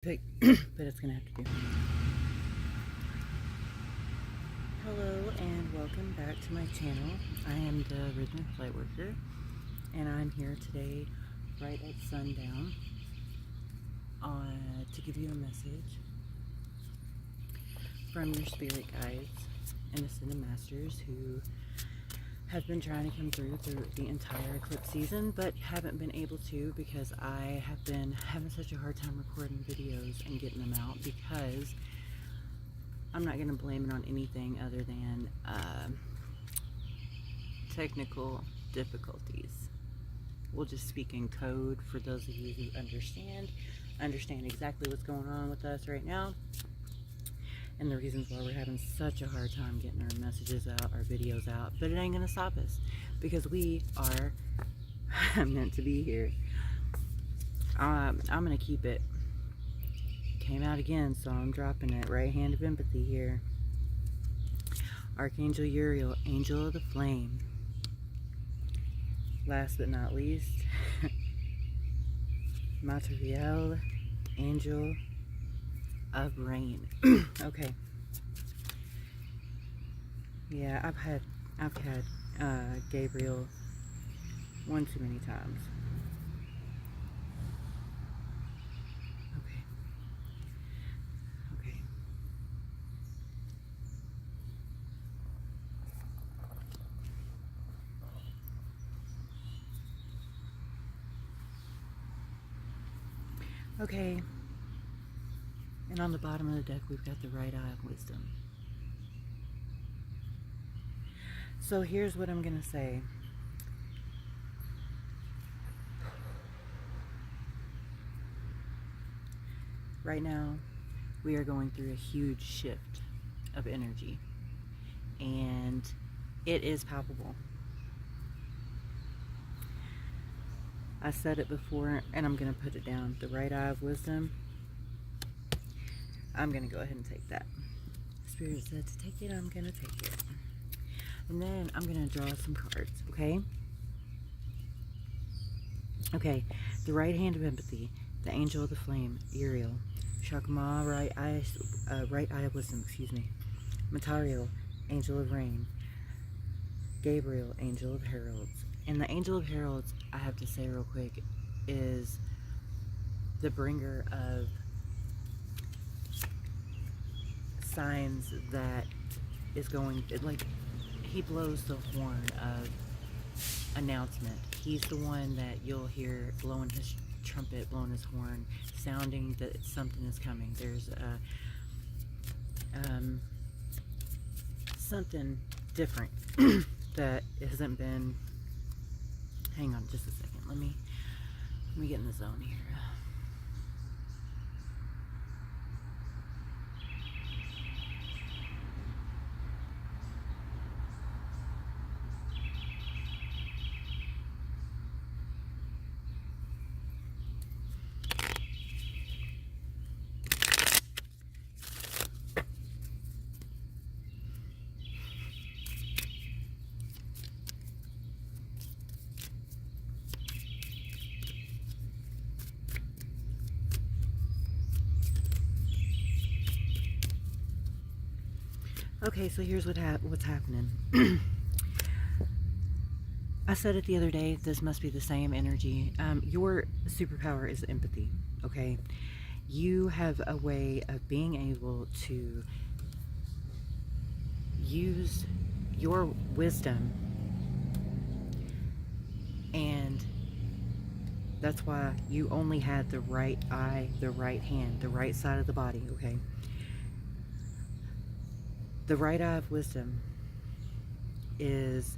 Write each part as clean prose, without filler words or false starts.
But it's gonna have to do. Hello and welcome back to my channel. I am the Rhythmic Lightworker, and I'm here today right at sundown to give you a message from your spirit guides and ascended masters who have been trying to come through the entire eclipse season, but haven't been able to because I have been having such a hard time recording videos and getting them out, because I'm not going to blame it on anything other than technical difficulties. We'll just speak in code for those of you who understand exactly what's going on with us right now, and the reasons why we're having such a hard time getting our messages out, our videos out. But it ain't gonna stop us, because we are meant to be here. I'm gonna keep it. Came out again, so I'm dropping it. Right hand of empathy here. Archangel Uriel, angel of the flame. Last but not least, Materiel, angel of rain. Okay. Yeah, I've had Gabriel one too many times. Okay. Okay. Okay. And on the bottom of the deck, we've got the right eye of wisdom. So here's what I'm going to say. Right now, we are going through a huge shift of energy, and it is palpable. I said it before, and I'm going to put it down. The right eye of wisdom. I'm going to go ahead and take that. Spirit said to take it, I'm going to take it. And then I'm going to draw some cards, okay? Okay, the right hand of empathy, the angel of the flame, Uriel, Shakma, right eye of wisdom, excuse me, Matariel, angel of rain, Gabriel, angel of heralds. And the angel of heralds, I have to say real quick, is the bringer of signs that is going, like, he blows the horn of announcement. He's the one that you'll hear blowing his trumpet, blowing his horn, sounding that something is coming. There's something different that hasn't been. Hang on just a second. Let me get in the zone here. Okay, so here's what's happening. I said it the other day, this must be the same energy. Your superpower is empathy, okay? You have a way of being able to use your wisdom, and that's why you only had the right eye, the right hand, the right side of the body, okay? The right eye of wisdom is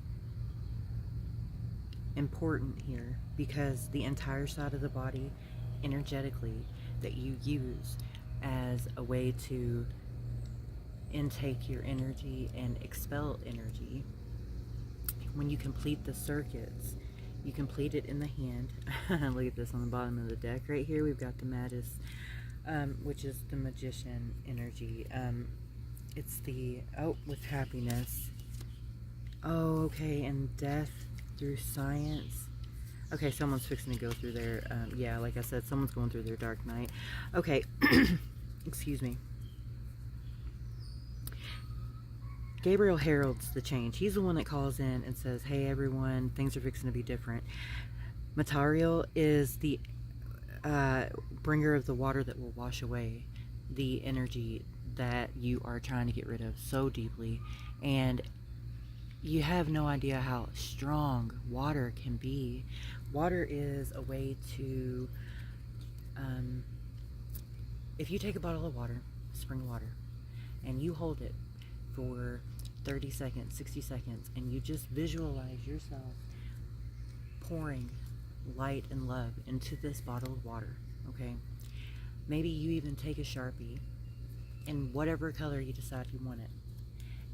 important here because the entire side of the body, energetically, that you use as a way to intake your energy and expel energy, when you complete the circuits, you complete it in the hand. Look at this on the bottom of the deck right here. We've got the Magus, which is the magician energy. It's the, with happiness. Oh, okay, and death through science. Okay, someone's fixing to go through their, yeah, like I said, someone's going through their dark night. Okay, excuse me. Gabriel heralds the change. He's the one that calls in and says, hey everyone, things are fixing to be different. Matariel is the bringer of the water that will wash away the energy that you are trying to get rid of so deeply. And you have no idea how strong water can be. Water is a way to, if you take a bottle of water, spring water, and you hold it for 30 seconds, 60 seconds, and you just visualize yourself pouring light and love into this bottle of water, okay? Maybe you even take a Sharpie in whatever color you decide you want it,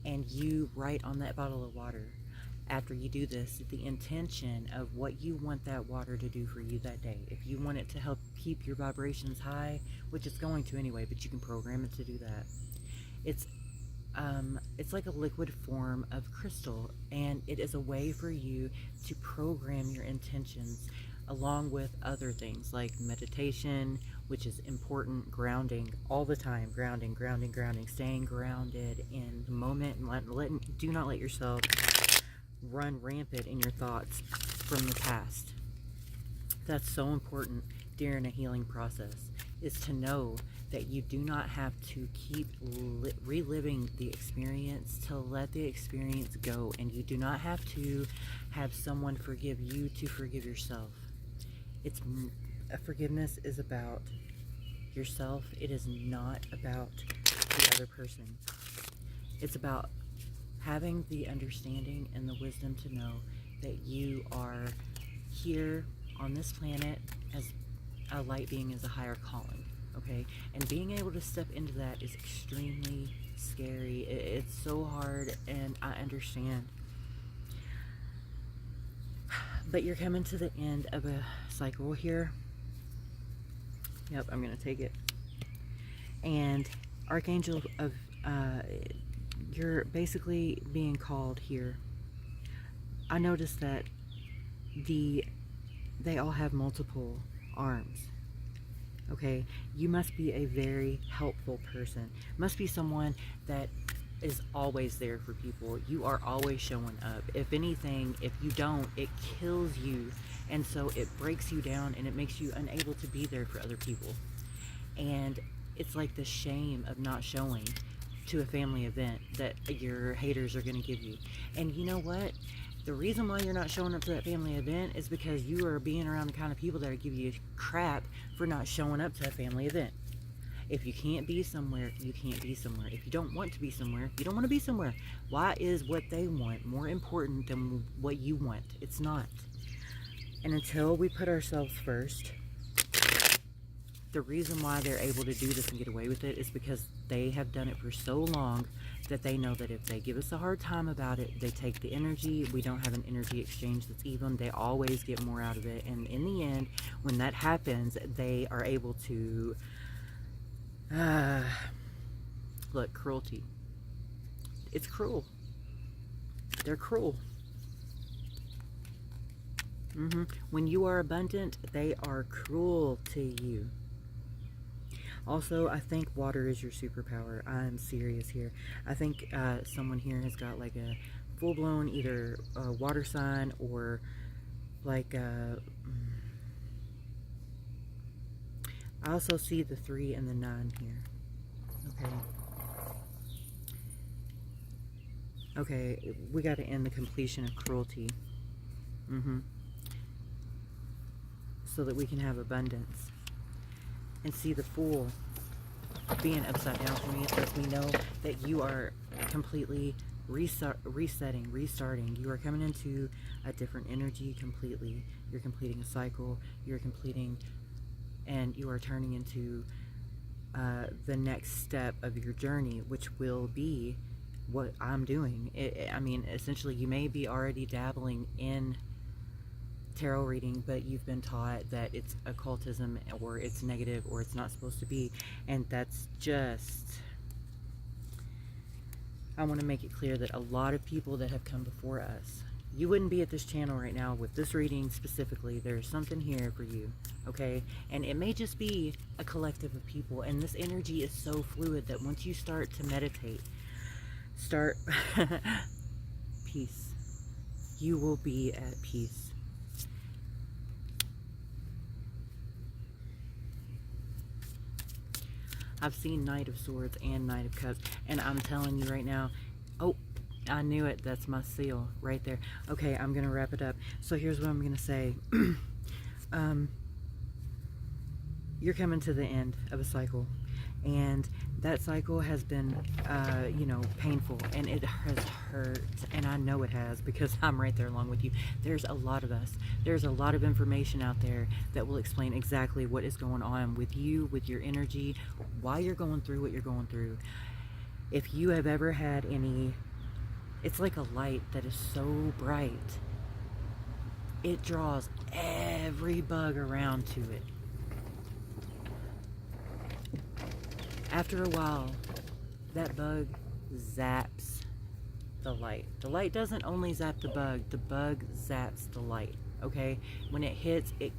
and you write on that bottle of water, after you do this, the intention of what you want that water to do for you that day. If you want it to help keep your vibrations high, which it's going to anyway, but you can program it to do that. It's like a liquid form of crystal, and it is a way for you to program your intentions along with other things like meditation, which is important, grounding all the time, grounding, staying grounded in the moment, and do not let yourself run rampant in your thoughts from the past. That's so important during a healing process, is to know that you do not have to keep reliving the experience, to let the experience go, and you do not have to have someone forgive you to forgive yourself. Forgiveness is about yourself. It is not about the other person. It's about having the understanding and the wisdom to know that you are here on this planet as a light being, as a higher calling, okay? And being able to step into that is extremely scary. It's so hard, and I understand. But you're coming to the end of a cycle here. Yep, I'm gonna take it. And Archangel of, you're basically being called here. I noticed that they all have multiple arms. Okay, you must be a very helpful person. Must be someone that is always there for people. You are always showing up. If anything, if you don't, it kills you, and so it breaks you down and it makes you unable to be there for other people. And it's like the shame of not showing to a family event that your haters are going to give you. And you know what? The reason why you're not showing up to that family event is because you are being around the kind of people that are giving you crap for not showing up to a family event. If you can't be somewhere, you can't be somewhere. If you don't want to be somewhere, you don't want to be somewhere. Why is what they want more important than what you want? It's not. And until we put ourselves first, the reason why they're able to do this and get away with it is because they have done it for so long that they know that if they give us a hard time about it, they take the energy. We don't have an energy exchange that's even. They always get more out of it. And in the end, when that happens, they are able to... look, cruelty. It's cruel. They're cruel. When you are abundant, they are cruel to you. Also, I think water is your superpower. I'm serious here. I think someone here has got like a full-blown either water sign or like I also see the 3 and the 9 here. Okay, we got to end the completion of cruelty. So that we can have abundance. And see the Fool being upside down for me lets me know that you are completely resetting, restarting. You are coming into a different energy completely. You're completing a cycle. You're completing, and you are turning into the next step of your journey, which will be what I'm doing. I mean, essentially, you may be already dabbling in tarot reading, but you've been taught that it's occultism or it's negative or it's not supposed to be, and that's just... I want to make it clear that a lot of people that have come before us you wouldn't be at this channel right now with this reading specifically. There's something here for you, okay? And it may just be a collective of people, and this energy is so fluid that once you start to meditate, peace. You will be at peace. I've seen Knight of Swords and Knight of Cups, and I'm telling you right now, oh, I knew it. That's my seal right there. Okay, I'm going to wrap it up. So here's what I'm going to say. You're coming to the end of a cycle, and that cycle has been, you know, painful, and it has hurt, and I know it has because I'm right there along with you. There's a lot of us. There's a lot of information out there that will explain exactly what is going on with you, with your energy, why you're going through what you're going through. If you have ever had any, it's like a light that is so bright, it draws every bug around to it. After a while, that bug zaps the light. The light doesn't only zap the bug zaps the light, okay? When it hits, it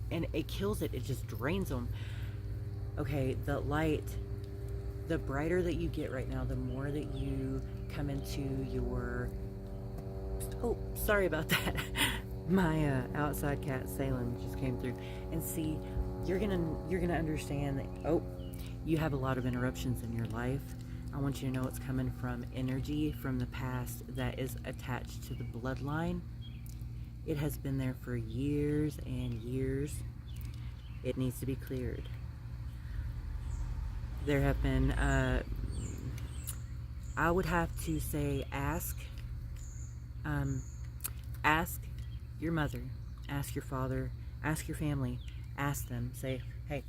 kills it, it just drains them. Okay, the light, the brighter that you get right now, the more that you come into your, oh, sorry about that. My outside cat, Salem, just came through. And see, you're gonna understand that, oh, you have a lot of interruptions in your life. I want you to know it's coming from energy from the past that is attached to the bloodline. It has been there for years and years. It needs to be cleared. There have been, I would have to say, ask your mother, ask your father, ask your family, ask them, say, hey,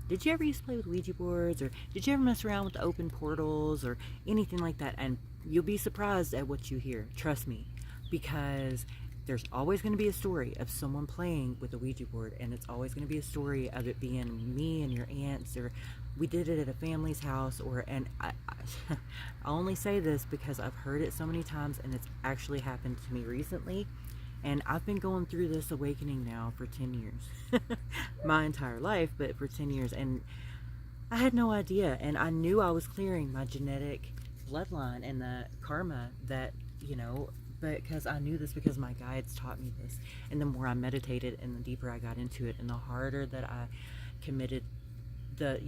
did you ever used to play with Ouija boards, or did you ever mess around with the open portals or anything like that? And you'll be surprised at what you hear. Trust me, because there's always going to be a story of someone playing with a Ouija board, and it's always going to be a story of it being me and your aunts, or we did it at a family's house, or, and I only say this because I've heard it so many times, and it's actually happened to me recently. And I've been going through this awakening now for 10 years. My entire life, but for 10 years. And I had no idea. And I knew I was clearing my genetic bloodline and the karma that, you know, because I knew this because my guides taught me this. And the more I meditated and the deeper I got into it and the harder that I committed, the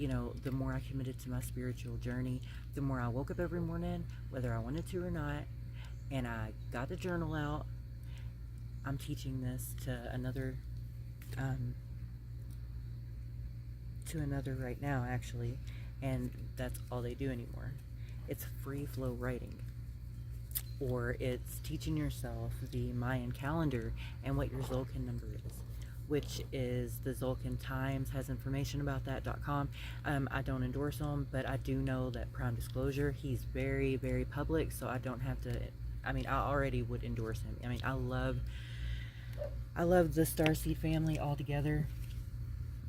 more I committed to my spiritual journey, the more I woke up every morning, whether I wanted to or not, and I got the journal out. I'm teaching this to another right now, actually, and that's all they do anymore. It's free flow writing, or it's teaching yourself the Mayan calendar and what your Zolkin number is, which is the Zolkin Times has information about that.com. I don't endorse him, but I do know that Prime Disclosure, he's very, very public, so I don't have to, I mean, I already would endorse him. I mean, I love the Starseed family altogether.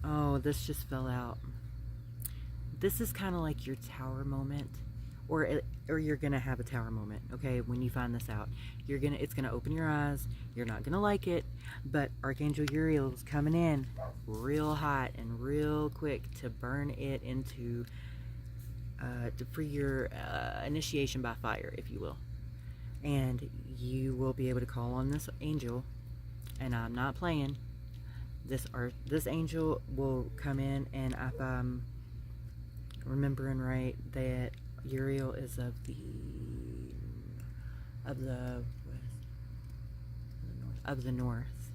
Oh, this just fell out. This is kind of like your tower moment, or you're gonna have a tower moment. Okay, when you find this out, it's gonna open your eyes. You're not gonna like it, but Archangel Uriel's coming in real hot and real quick to burn it into for your initiation by fire, if you will. And you will be able to call on this angel. And I'm not playing. This angel will come in, and if I'm remembering right, that Uriel is of the north,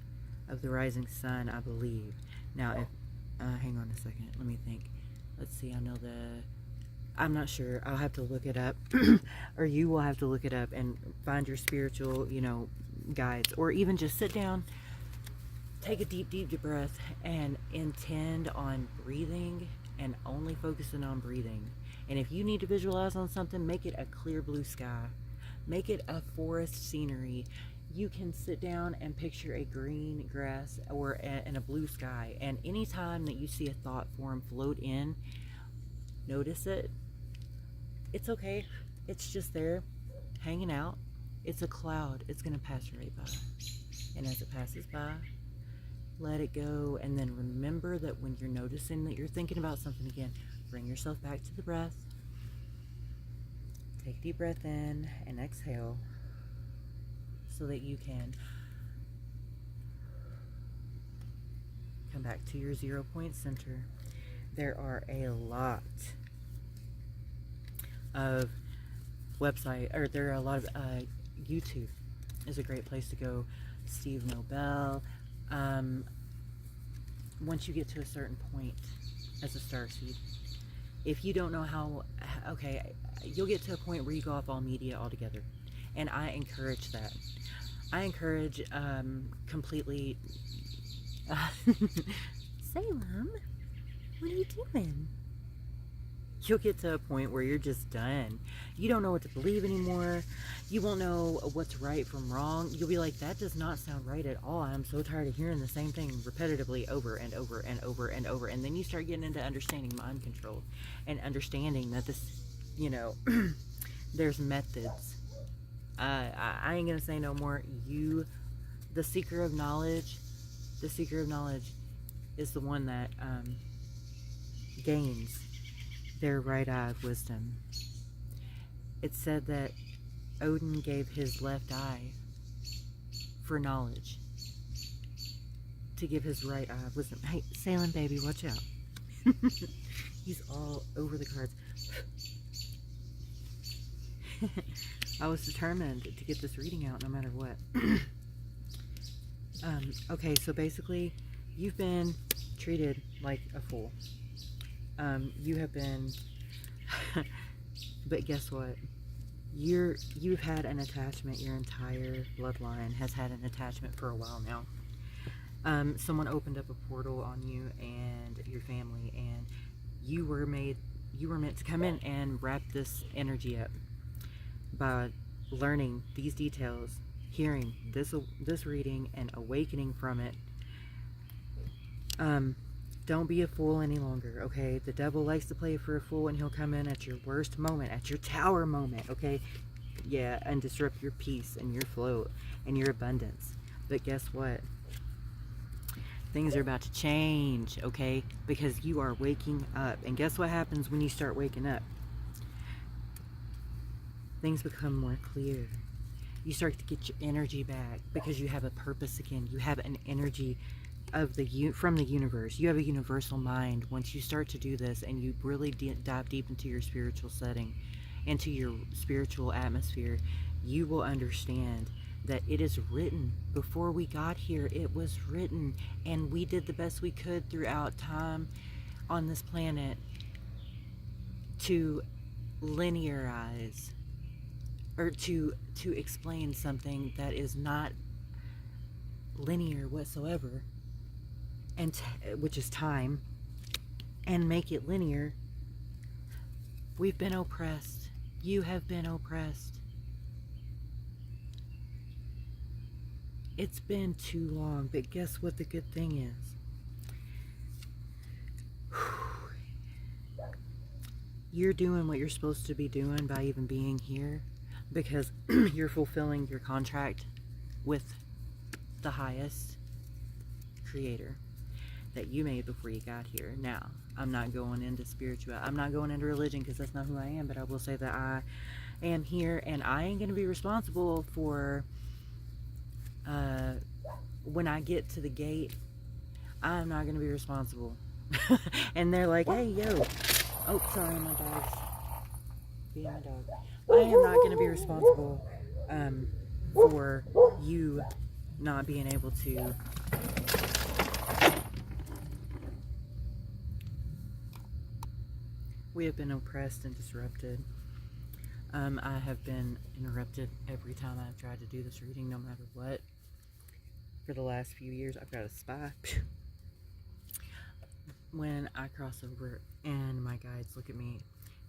of the rising sun, I believe. Now, if hang on a second, let me think. Let's see. I'm not sure. I'll have to look it up, or you will have to look it up and find your spiritual, guides, or even just sit down, take a deep breath, and intend on breathing and only focusing on breathing. And if you need to visualize on something, make it a clear blue sky, make it a forest scenery. You can sit down and picture a green grass or a blue sky, and anytime that you see a thought form float in, notice it. It's okay. It's just there, hanging out. It's a cloud. It's going to pass right by. And as it passes by, let it go. And then remember that when you're noticing that you're thinking about something again, bring yourself back to the breath. Take a deep breath in and exhale so that you can come back to your 0 point center. There are a lot of YouTube is a great place to go. Steve Nobel. Once you get to a certain point as a starseed, if you don't know how, okay, you'll get to a point where you go off all media altogether. And I encourage that. I encourage completely... Salem, what are you doing? You'll get to a point where you're just done. You don't know what to believe anymore. You won't know what's right from wrong. You'll be like, that does not sound right at all. I'm so tired of hearing the same thing repetitively over and over and over and over. And then you start getting into understanding mind control and understanding that this, you know, there's methods. I ain't gonna say no more. The seeker of knowledge is the one that gains their right eye of wisdom. It said that Odin gave his left eye for knowledge, to give his right eye of wisdom. Hey, Salem baby, watch out. He's all over the cards. I was determined to get this reading out no matter what. Okay, so basically, you've been treated like a fool. You have been, but guess what? You've had an attachment. Your entire bloodline has had an attachment for a while now. Someone opened up a portal on you and your family, and you were meant to come in and wrap this energy up by learning these details, hearing this reading, and awakening from it. Don't be a fool any longer, okay? The devil likes to play for a fool, and he'll come in at your worst moment, at your tower moment, okay? Yeah, and disrupt your peace and your flow and your abundance. But guess what? Things are about to change, okay? Because you are waking up. And guess what happens when you start waking up? Things become more clear. You start to get your energy back because you have a purpose again. You have an energy from the universe. You have a universal mind. Once you start to do this and you really dive deep into your spiritual setting, into your spiritual atmosphere, you will understand that it is written. Before we got here, it was written, and we did the best we could throughout time on this planet to linearize, or to explain something that is not linear whatsoever, and which is time, and make it linear. We've been oppressed. You have been oppressed. It's been too long, but guess what the good thing is? You're doing what you're supposed to be doing by even being here, because you're fulfilling your contract with the highest creator that you made before you got here. Now, I'm not going into I'm not going into religion, because that's not who I am, but I will say that I am here, and I ain't going to be responsible for when I get to the gate. I'm not going to be responsible. And they're like, hey, yo. Oh, sorry, my dog's being a dog. I am not going to be responsible for you not being able to we have been oppressed and disrupted. I have been interrupted every time I've tried to do this reading, no matter what. For the last few years, I've got a spy. When I cross over and my guides look at me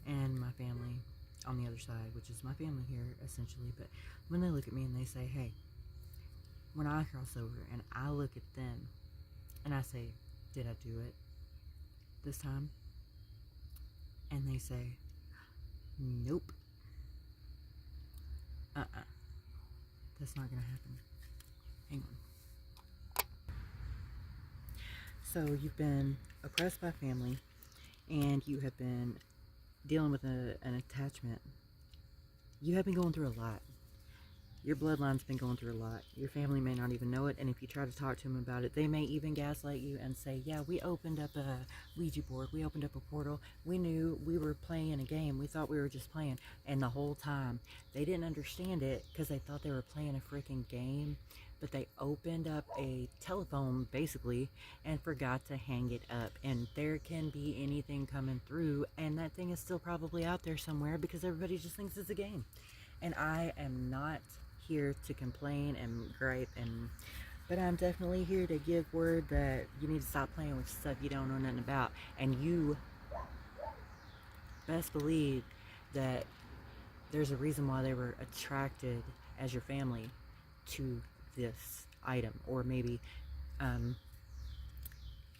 and my family on the other side, which is my family here essentially, but when they look at me and they say, hey, when I cross over and I look at them and I say, did I do it this time? And they say, nope. That's not going to happen. Hang on. So you've been oppressed by family, and you have been dealing with an attachment. You have been going through a lot. Your bloodline's been going through a lot. Your family may not even know it, and if you try to talk to them about it, they may even gaslight you and say, yeah, we opened up a Ouija board, we opened up a portal, we knew we were playing a game, we thought we were just playing, and the whole time, they didn't understand it because they thought they were playing a freaking game, but they opened up a telephone, basically, and forgot to hang it up, and there can be anything coming through, and that thing is still probably out there somewhere because everybody just thinks it's a game. And I am not here to complain and gripe, but I'm definitely here to give word that you need to stop playing with stuff you don't know nothing about. And you best believe that there's a reason why they were attracted as your family to this item. Or maybe I'm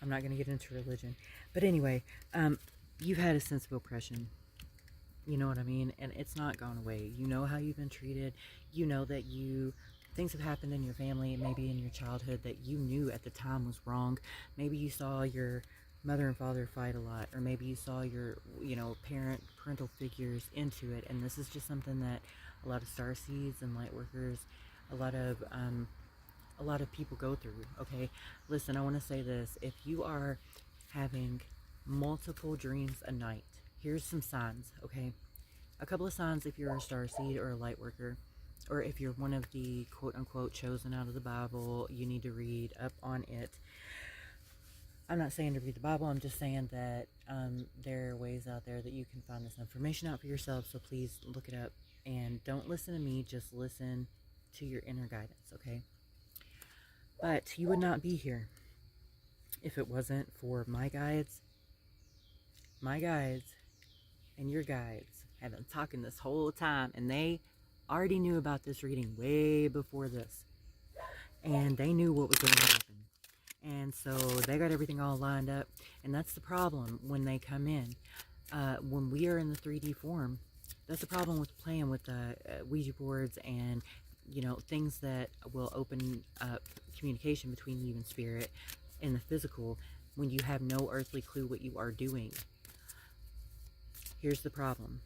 not going to get into religion, but anyway, you've had a sense of oppression. You know what I mean? And it's not gone away. You know how you've been treated. You know that things have happened in your family, maybe in your childhood, that you knew at the time was wrong. Maybe you saw your mother and father fight a lot, or maybe you saw your, parental figures into it. And this is just something that a lot of starseeds and lightworkers, a lot of people go through. Okay, listen, I want to say this: if you are having multiple dreams a night, here's some signs, okay? A couple of signs if you're a starseed or a lightworker, or if you're one of the quote-unquote chosen out of the Bible, you need to read up on it. I'm not saying to read the Bible, I'm just saying that there are ways out there that you can find this information out for yourself, so please look it up. And don't listen to me, just listen to your inner guidance, okay? But you would not be here if it wasn't for my guides, and your guides have been talking this whole time, and they already knew about this reading way before this, and they knew what was going to happen, and so they got everything all lined up. And that's the problem when they come in, when we are in the 3D form. That's the problem with playing with Ouija boards and things that will open up communication between you and spirit in the physical, when you have no earthly clue what you are doing. Here's the problem.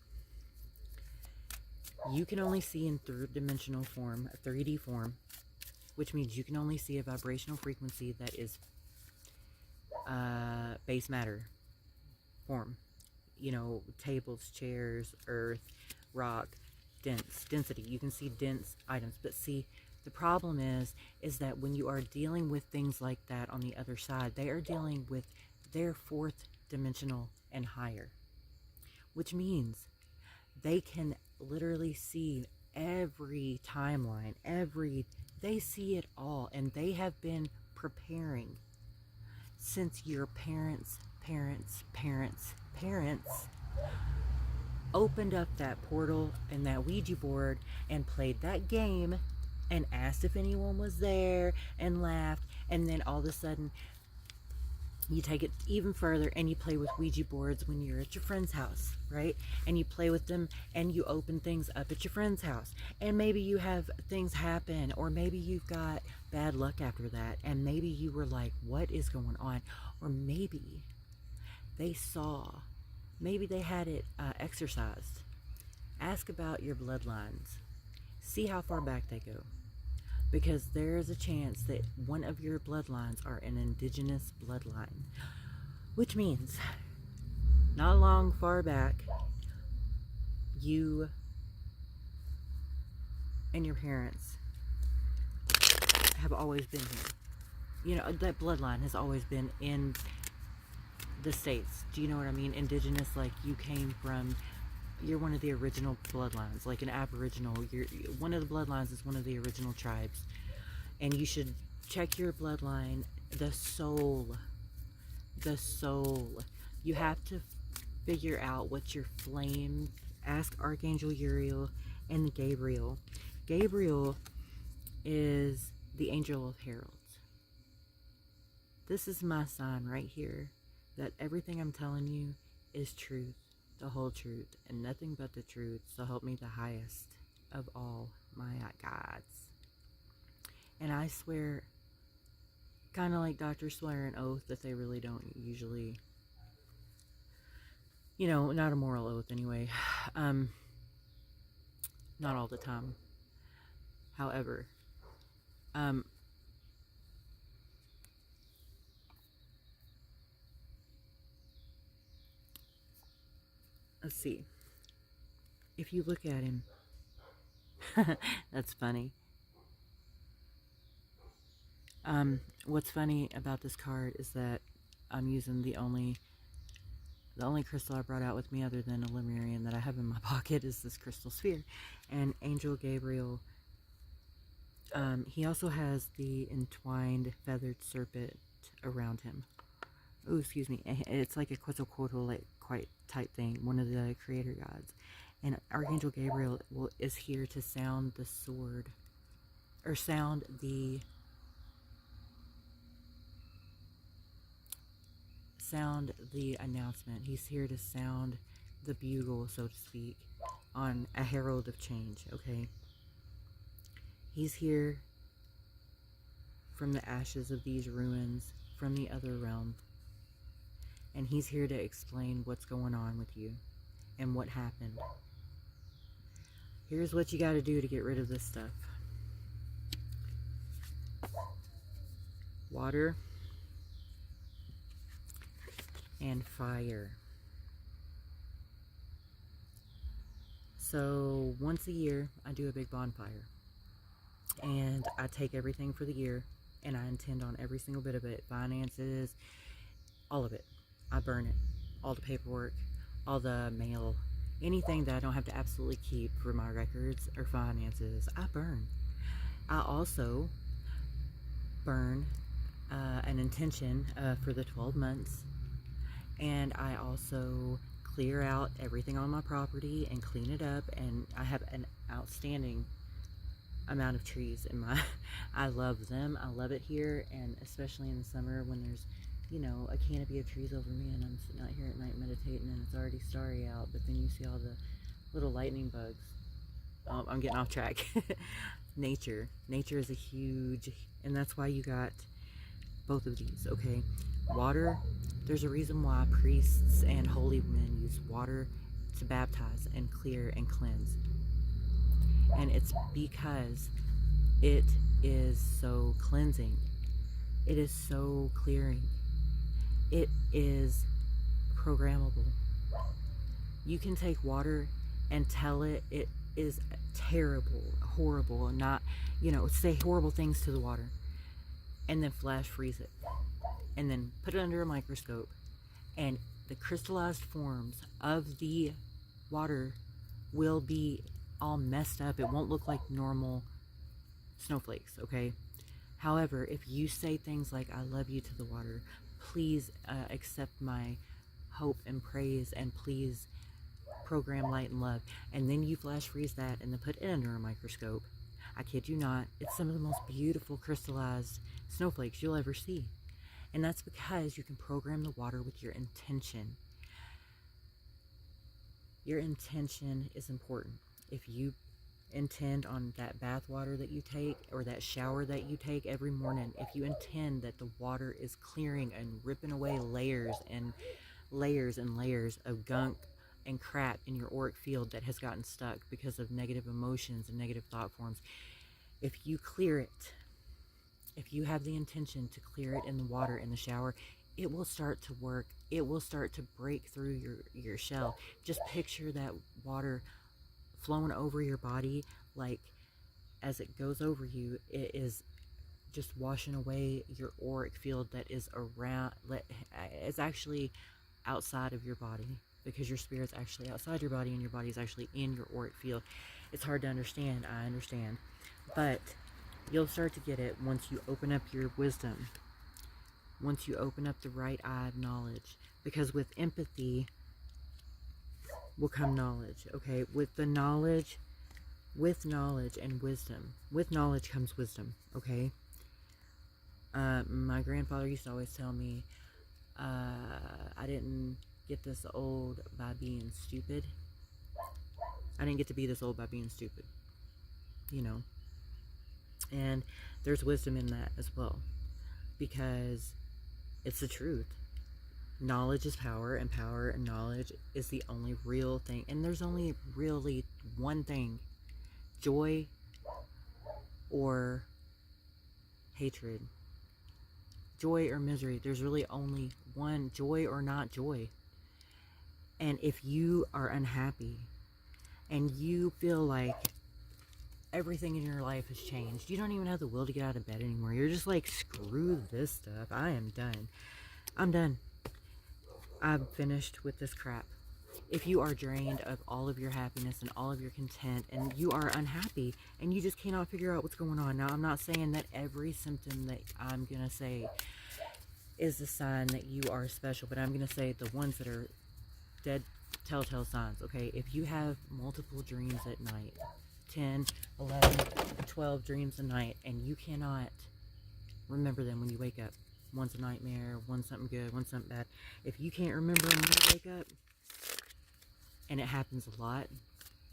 You can only see in third-dimensional form, 3D form, which means you can only see a vibrational frequency that is base matter form. Tables, chairs, earth, rock, density. You can see dense items. But see, the problem is that when you are dealing with things like that on the other side, they are dealing with their fourth dimensional and higher. Which means they can literally see every timeline, they see it all, and they have been preparing since your parents opened up that portal and that Ouija board and played that game and asked if anyone was there and laughed, and then all of a sudden you take it even further and you play with Ouija boards when you're at your friend's house, right? And you play with them and you open things up at your friend's house. And maybe you have things happen, or maybe you've got bad luck after that. And maybe you were like, what is going on? Or maybe they had it exercised. Ask about your bloodlines. See how far back they go. Because there is a chance that one of your bloodlines are an indigenous bloodline. Which means, not long far back, you and your parents have always been here. That bloodline has always been in the States. Do you know what I mean? Indigenous, like you came from... You're one of the original bloodlines, like an Aboriginal. One of the bloodlines is one of the original tribes. And you should check your bloodline, the soul. You have to figure out what your flame... Ask Archangel Uriel and Gabriel. Gabriel is the angel of heralds. This is my sign right here, that everything I'm telling you is truth. The whole truth, and nothing but the truth, so help me the highest of all my gods. And I swear, kind of like doctors swear an oath that they really don't usually, not a moral oath anyway. Not all the time. However, let's see. If you look at him, that's funny. What's funny about this card is that I'm using the only crystal I brought out with me other than a Lemurian that I have in my pocket is this crystal sphere. And Angel Gabriel, he also has the entwined feathered serpent around him. Oh, excuse me. It's like a Quetzalcoatl like quite type thing, one of the creator gods. And Archangel Gabriel is here to sound the sword, or sound the announcement. He's here to sound the bugle, so to speak, on a herald of change, okay? He's here from the ashes of these ruins, from the other realm. And he's here to explain what's going on with you and what happened. Here's what you got to do to get rid of this stuff. Water and fire. So once a year I do a big bonfire, and I take everything for the year and I intend on every single bit of it, finances, all of it. I burn it, all the paperwork, all the mail, anything that I don't have to absolutely keep for my records or finances, I burn. I also burn an intention for the 12 months, and I also clear out everything on my property and clean it up, and I have an outstanding amount of trees in my I love them. I love it here, and especially in the summer when there's a canopy of trees over me and I'm sitting out here at night meditating and it's already starry out, but then you see all the little lightning bugs. Oh, I'm getting off track. Nature is a huge, and that's why you got both of these, okay? Water, there's a reason why priests and holy men use water to baptize and clear and cleanse. And it's because it is so cleansing. It is so clearing. It is programmable. You can take water and tell it is terrible, horrible, not, say horrible things to the water, and then flash freeze it, and then put it under a microscope, and the crystallized forms of the water will be all messed up. It won't look like normal snowflakes, okay? However, if you say things like, I love you to the water, please accept my hope and praise, and please program light and love, and then you flash freeze that and then put it under a microscope, I kid you not, it's some of the most beautiful crystallized snowflakes you'll ever see. And that's because you can program the water with your intention. Your intention is important. If you intend on that bath water that you take, or that shower that you take every morning, if you intend that the water is clearing and ripping away layers and layers and layers of gunk and crap in your auric field that has gotten stuck because of negative emotions and negative thought forms, if you clear it, if you have the intention to clear it in the water in the shower, it will start to work. It will start to break through your shell. Just picture that water flowing over your body, like as it goes over you, it is just washing away your auric field that is around, it's actually outside of your body, because your spirit's actually outside your body and your body is actually in your auric field. It's hard to understand, I understand, but you'll start to get it once you open up your wisdom, once you open up the right eye of knowledge, because with empathy will come knowledge, okay? With knowledge and wisdom. With knowledge comes wisdom, okay? My grandfather used to always tell me, I didn't get this old by being stupid. I didn't get to be this old by being stupid, And there's wisdom in that as well, because it's the truth. Knowledge is power, and power and knowledge is the only real thing. And there's only really one thing: joy or hatred, joy or misery. There's really only one: joy or not joy. And if you are unhappy and you feel like everything in your life has changed, you don't even have the will to get out of bed anymore. You're just like, screw this stuff. I am done. I'm done. I'm finished with this crap. If you are drained of all of your happiness and all of your content, and you are unhappy and you just cannot figure out what's going on. Now, I'm not saying that every symptom that I'm going to say is a sign that you are special, but I'm going to say the ones that are dead telltale signs, okay? If you have multiple dreams at night, 10, 11, 12 dreams a night, and you cannot remember them when you wake up. One's a nightmare, one's something good, one's something bad. If you can't remember when you wake up, and it happens a lot,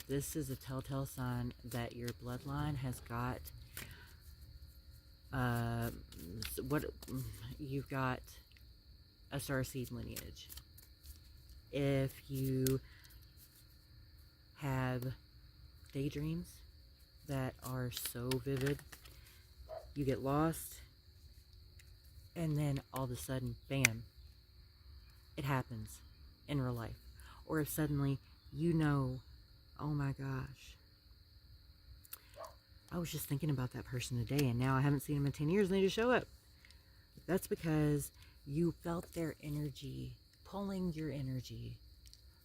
this is a telltale sign that your bloodline has got, you've got a Starseed lineage. If you have daydreams that are so vivid, you get lost, and then all of a sudden, bam, it happens in real life. Or if suddenly you know, oh my gosh, I was just thinking about that person today, and now I haven't seen them in 10 years, and they just show up. That's because you felt their energy, pulling your energy,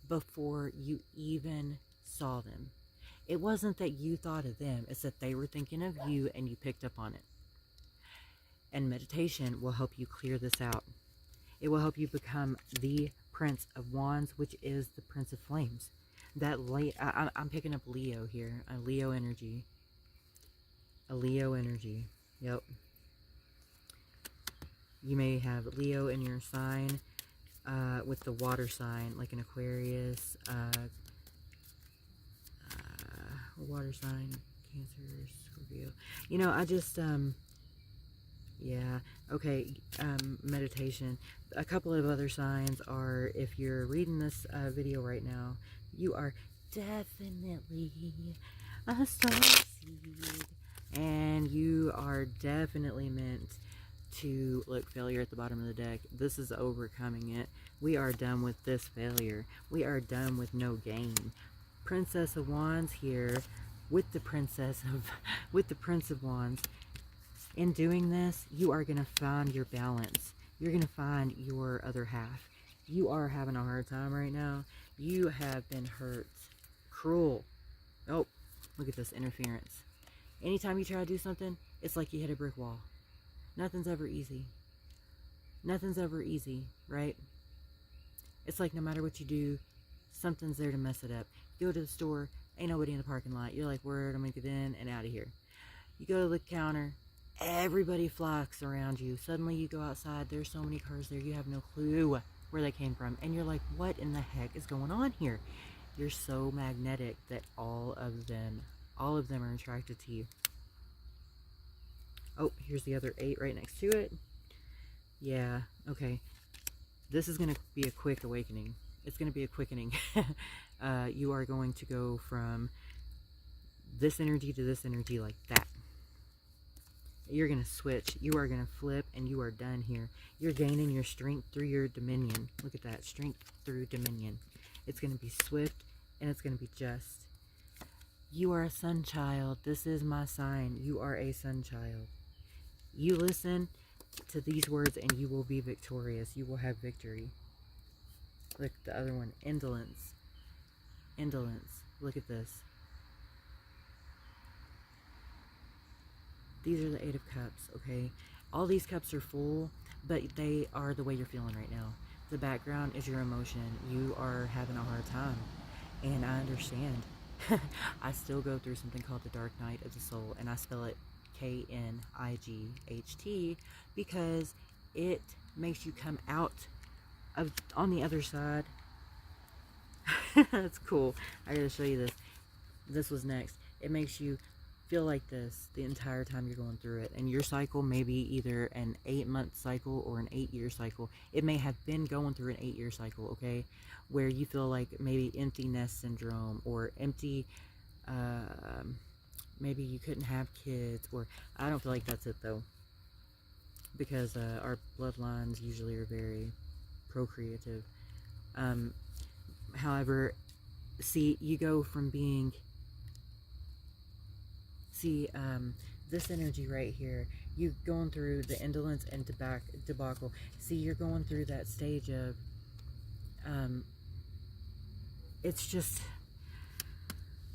before you even saw them. It wasn't that you thought of them, it's that they were thinking of you, and you picked up on it. And meditation will help you clear this out. It will help you become the Prince of Wands, which is the Prince of Flames. I'm picking up Leo here. A Leo energy. A Leo energy. Yep. You may have Leo in your sign, with the water sign, like an Aquarius, water sign, Cancer, Scorpio. You know, I just, yeah, okay, meditation. A couple of other signs are, if you're reading this video right now, you are definitely a starseed, and you are definitely meant to, look, failure at the bottom of the deck. This is overcoming it. We are done with this failure. We are done with no gain. Princess of Wands here with the Prince of Wands. In doing this, you are going to find your balance. You're going to find your other half. You are having a hard time right now. You have been hurt. Cruel. Oh, look at this interference. Anytime you try to do something, it's like you hit a brick wall. Nothing's ever easy. Nothing's ever easy, right? It's like no matter what you do, something's there to mess it up. You go to the store, ain't nobody in the parking lot. You're like, word, I'm gonna get in and out of here. You go to the counter, everybody flocks around you. Suddenly you go outside, there's so many cars there, you have no clue where they came from. And you're like, what in the heck is going on here? You're so magnetic that all of them are attracted to you. Oh, here's the other 8 right next to it. Yeah, okay. This is going to be a quick awakening. It's going to be a quickening. You are going to go from this energy to this energy like that. You're going to switch. You are going to flip, and you are done here. You're gaining your strength through your dominion. Look at that. Strength through dominion. It's going to be swift, and it's going to be just. You are a sun child. This is my sign. You are a sun child. You listen to these words and you will be victorious. You will have victory. Look, the other one, indolence. Indolence. Look at this. These are the 8 of Cups, okay? All these cups are full, but they are the way you're feeling right now. The background is your emotion. You are having a hard time, and I understand. I still go through something called the dark night of the soul, and I spell it K-N-I-G-H-T because it makes you come out of on the other side. That's cool. I gotta show you this. This was next. It makes you feel like this the entire time you're going through it. And your cycle may be either an 8-month cycle or an 8-year cycle. It may have been going through an 8-year cycle, okay? Where you feel like maybe empty nest syndrome, or empty, maybe you couldn't have kids, or I don't feel like that's it though. Because our bloodlines usually are very procreative. However, see, you go from being... See, this energy right here, you going through the indolence and debacle. See, you're going through that stage of, it's just,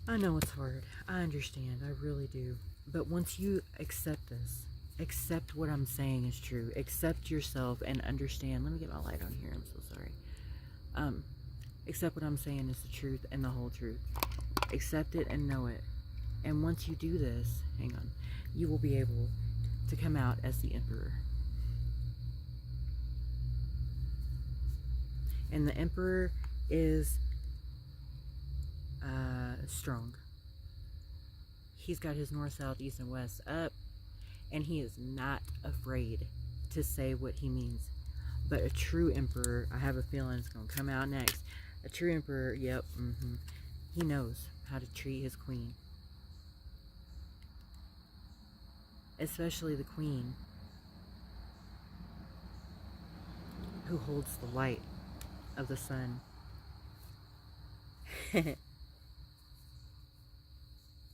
I know it's hard. I understand. I really do. But once you accept this, accept what I'm saying is true. Accept yourself and understand. Let me get my light on here. I'm so sorry. Accept what I'm saying is the truth and the whole truth. Accept it and know it. And once you do this, hang on, you will be able to come out as the Emperor. And the Emperor is strong. He's got his north, south, east, and west up, and he is not afraid to say what he means. But a true Emperor, I have a feeling it's going to come out next. A true Emperor, yep, he knows how to treat his queen. Especially the queen, who holds the light of the sun.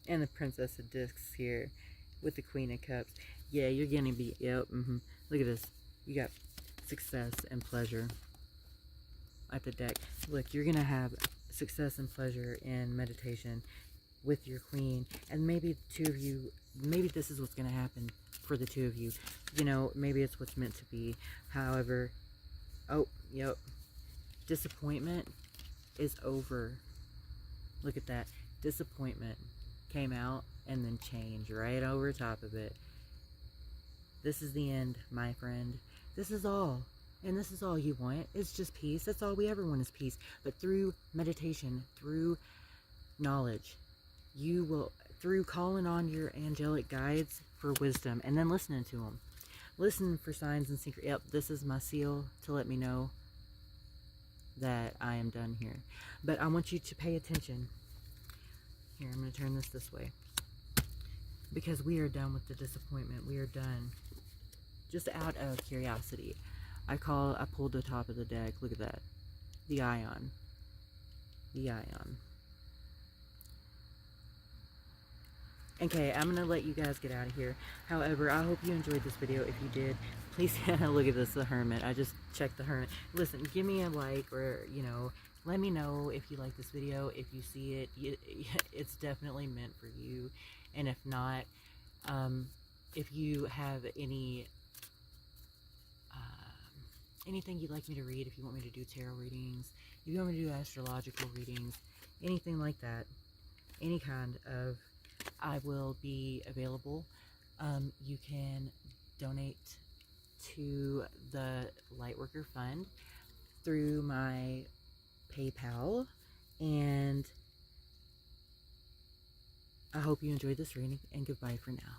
And the Princess of Discs here with the Queen of Cups. Yeah, you're gonna be, yep, look at this. You got success and pleasure at the deck. Look, you're gonna have success and pleasure in meditation with your queen, and maybe the two of you, maybe this is what's going to happen for the two of you. You know, maybe it's what's meant to be. However, oh, yep, disappointment is over. Look at that. Disappointment came out and then changed right over top of it. This is the end, my friend. This is all. And this is all you want. It's just peace. That's all we ever want is peace. But through meditation, through knowledge, you will, through calling on your angelic guides for wisdom and then listening to them. Listen for signs and secrets. Yep, this is my seal to let me know that I am done here. But I want you to pay attention. Here, I'm going to turn this way. Because we are done with the disappointment. We are done. Just out of curiosity. I pulled the top of the deck. Look at that. The Ion. The Ion. Okay, I'm going to let you guys get out of here. However, I hope you enjoyed this video. If you did, please look at this, the Hermit. I just checked the Hermit. Listen, give me a like, or, you know, let me know if you like this video. If you see it, it's definitely meant for you. And if not, if you have anything you'd like me to read, if you want me to do tarot readings, if you want me to do astrological readings, anything like that, any kind of, I will be available. You can donate to the Lightworker Fund through my PayPal, and I hope you enjoyed this reading, and goodbye for now.